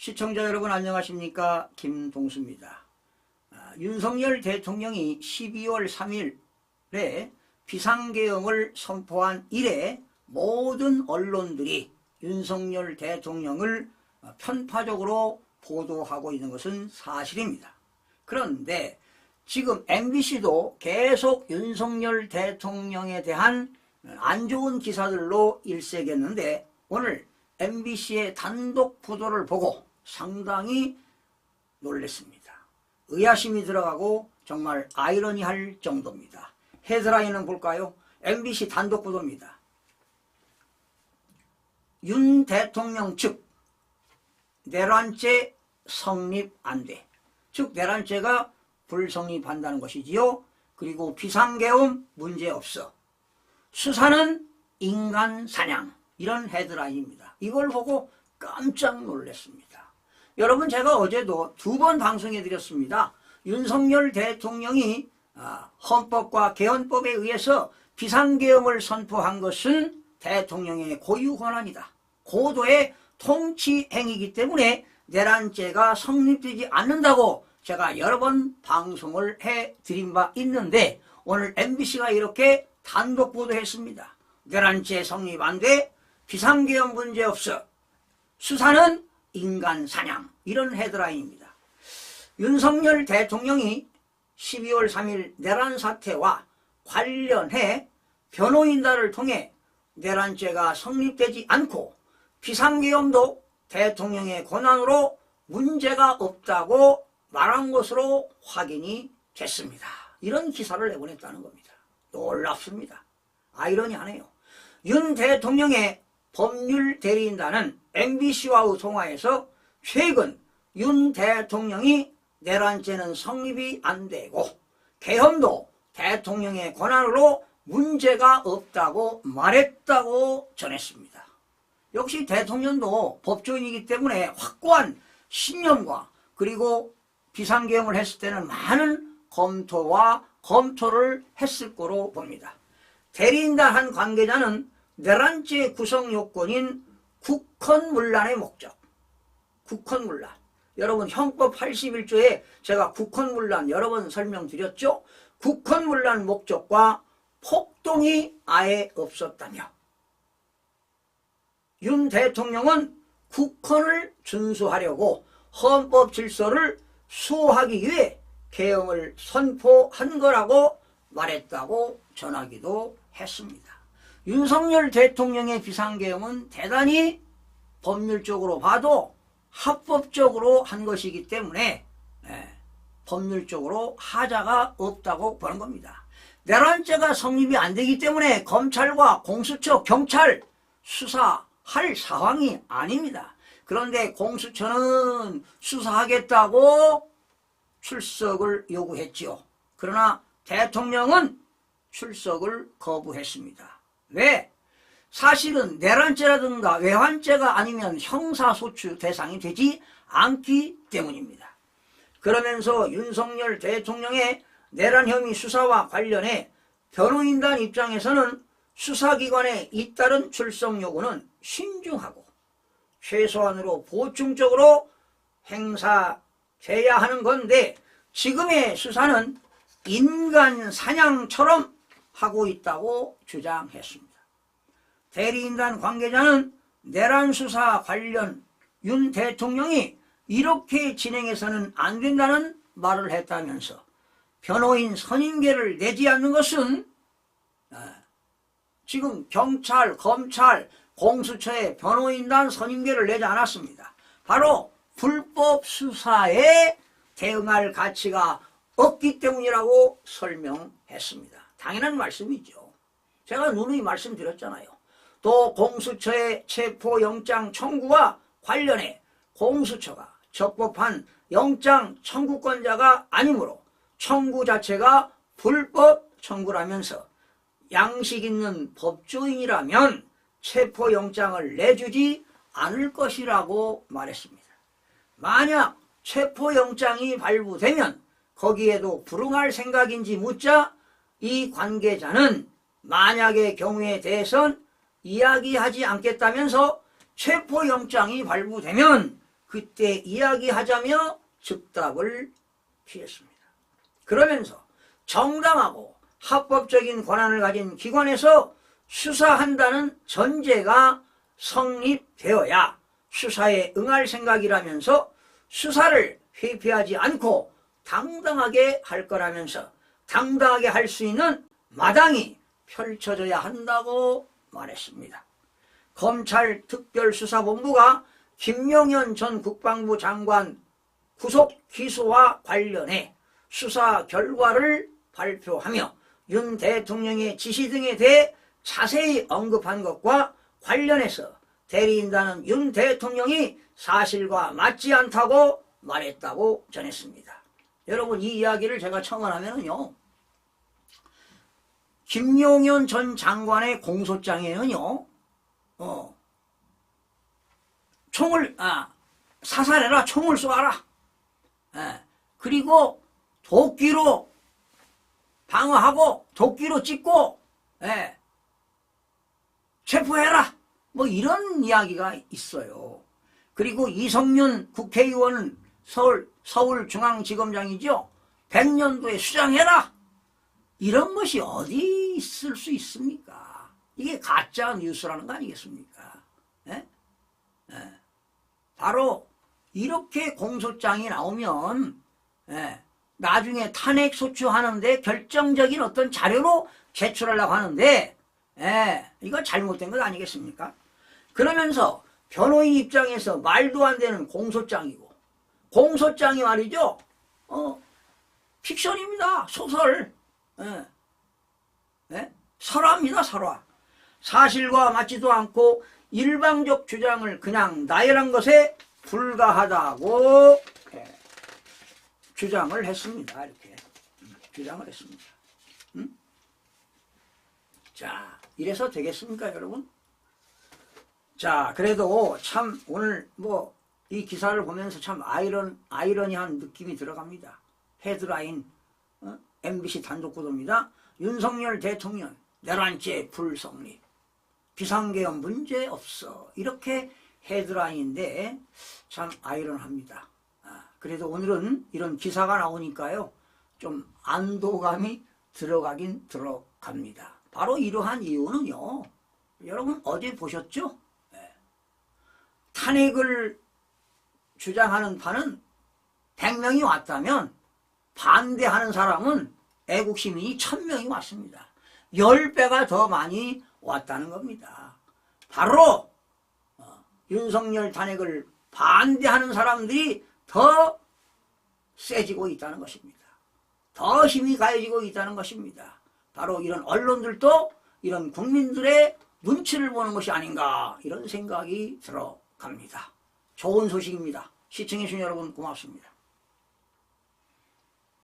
시청자 여러분 안녕하십니까? 김동수입니다. 윤석열 대통령이 12월 3일에 비상계엄을 선포한 이래 모든 언론들이 윤석열 대통령을 편파적으로 보도하고 있는 것은 사실입니다. 그런데 지금 MBC도 계속 윤석열 대통령에 대한 안 좋은 기사들로 일색했는데 오늘 MBC의 단독 보도를 보고 상당히 놀랐습니다. 의아심이 들어가고 정말 아이러니할 정도입니다. 헤드라인은 볼까요? MBC 단독 보도입니다. 윤 대통령 측 내란죄 성립 안 돼. 즉 내란죄가 불성립한다는 것이지요. 그리고 비상계엄 문제없어. 수사는 인간 사냥. 이런 헤드라인입니다. 이걸 보고 깜짝 놀랐습니다. 여러분 제가 어제도 2번 방송해 드렸습니다. 윤석열 대통령이 헌법과 개헌법에 의해서 비상계엄을 선포한 것은 대통령의 고유 권한이다. 고도의 통치행위이기 때문에 내란죄가 성립되지 않는다고 제가 여러 번 방송을 해드린 바 있는데 오늘 MBC가 이렇게 단독 보도했습니다. 내란죄 성립 안 돼. 비상계엄 문제없어. 수사는 인간 사냥. 이런 헤드라인입니다. 윤석열 대통령이 12월 3일 내란 사태와 관련해 변호인단을 통해 내란죄가 성립되지 않고 비상계엄도 대통령의 권한으로 문제가 없다고 말한 것으로 확인이 됐습니다. 이런 기사를 내보냈다는 겁니다. 놀랍습니다. 아이러니하네요. 윤 대통령의 법률 대리인단은 MBC와의 통화에서 최근 윤 대통령이 내란죄는 성립이 안 되고 계엄도 대통령의 권한으로 문제가 없다고 말했다고 전했습니다. 역시 대통령도 법조인이기 때문에 확고한 신념과 그리고 비상계엄을 했을 때는 많은 검토를 했을 거로 봅니다. 대리인단 한 관계자는 내란죄 구성 요건인 국헌문란의 목적. 국헌문란. 여러분 형법 81조에 제가 국헌문란 여러 번 설명드렸죠. 국헌문란 목적과 폭동이 아예 없었다며 윤 대통령은 국헌을 준수하려고 헌법 질서를 수호하기 위해 계엄을 선포한 거라고 말했다고 전하기도 했습니다. 윤석열 대통령의 비상계엄은 대단히 법률적으로 봐도 합법적으로 한 것이기 때문에 법률적으로 하자가 없다고 보는 겁니다. 내란죄가 성립이 안 되기 때문에 검찰과 공수처, 경찰 수사할 상황이 아닙니다. 그런데 공수처는 수사하겠다고 출석을 요구했지요. 그러나 대통령은 출석을 거부했습니다. 왜? 사실은 내란죄라든가 외환죄가 아니면 형사소추 대상이 되지 않기 때문입니다. 그러면서 윤석열 대통령의 내란 혐의 수사와 관련해 변호인단 입장에서는 수사기관에 잇따른 출석 요구는 신중하고 최소한으로 보충적으로 행사돼야 하는 건데 지금의 수사는 인간 사냥처럼 하고 있다고 주장했습니다. 대리인단 관계자는 내란 수사 관련 윤 대통령이 이렇게 진행해서는 안 된다는 말을 했다면서 변호인 선임계를 내지 않는 것은 지금 경찰, 검찰, 공수처에 변호인단 선임계를 내지 않았습니다. 바로 불법 수사에 대응할 가치가 없기 때문이라고 설명했습니다. 당연한 말씀이죠. 제가 누누이 말씀드렸잖아요. 또 공수처의 체포영장 청구와 관련해 공수처가 적법한 영장 청구권자가 아니므로 청구 자체가 불법 청구라면서 양식 있는 법조인이라면 체포영장을 내주지 않을 것이라고 말했습니다. 만약 체포영장이 발부되면 거기에도 불응할 생각인지 묻자 이 관계자는 만약의 경우에 대해선 이야기하지 않겠다면서 체포영장이 발부되면 그때 이야기하자며 즉답을 피했습니다. 그러면서 정당하고 합법적인 권한을 가진 기관에서 수사한다는 전제가 성립되어야 수사에 응할 생각이라면서 수사를 회피하지 않고 당당하게 할 거라면서 당당하게 할 수 있는 마당이 펼쳐져야 한다고 말했습니다. 검찰특별수사본부가 김용현 전 국방부 장관 구속 기소와 관련해 수사 결과를 발표하며 윤 대통령의 지시 등에 대해 자세히 언급한 것과 관련해서 대리인단은 윤 대통령이 사실과 맞지 않다고 말했다고 전했습니다. 여러분, 이 이야기를 제가 첨언하면은요, 김용현 전 장관의 공소장에는요, 사살해라, 총을 쏘아라. 그리고 도끼로 방어하고 도끼로 찍고 체포해라. 뭐 이런 이야기가 있어요. 그리고 이성윤 국회의원은 서울중앙지검장이죠. 100년도에 수장해라. 이런 것이 어디 있을 수 있습니까? 이게 가짜 뉴스라는 거 아니겠습니까? 바로 이렇게 공소장이 나오면 나중에 탄핵소추하는데 결정적인 어떤 자료로 제출하려고 하는데 이거 잘못된 것 아니겠습니까? 그러면서 변호인 입장에서 말도 안 되는 공소장이고, 공소장이 말이죠, 픽션입니다. 소설. 설화입니다. 설화. 사실과 맞지도 않고 일방적 주장을 그냥 나열한 것에 불과하다고 주장을 했습니다. 이렇게 주장을 했습니다. 자, 이래서 되겠습니까, 여러분? 자, 그래도 참 오늘 뭐 이 기사를 보면서 참 아이러니한 느낌이 들어갑니다. 헤드라인, MBC 단독 보도입니다. 윤석열 대통령 내란죄 불성립, 비상계엄 문제 없어. 이렇게 헤드라인인데 참 아이러니합니다. 그래도 오늘은 이런 기사가 나오니까요, 좀 안도감이 들어가긴 들어갑니다. 바로 이러한 이유는요, 여러분 어제 보셨죠? 탄핵을 주장하는 파는 100명이 왔다면 반대하는 사람은 애국시민이 1000명이 왔습니다. 10배가 더 많이 왔다는 겁니다. 바로 윤석열 탄핵을 반대하는 사람들이 더 세지고 있다는 것입니다. 더 힘이 가해지고 있다는 것입니다. 바로 이런 언론들도 이런 국민들의 눈치를 보는 것이 아닌가, 이런 생각이 들어갑니다. 좋은 소식입니다. 시청해주신 여러분 고맙습니다.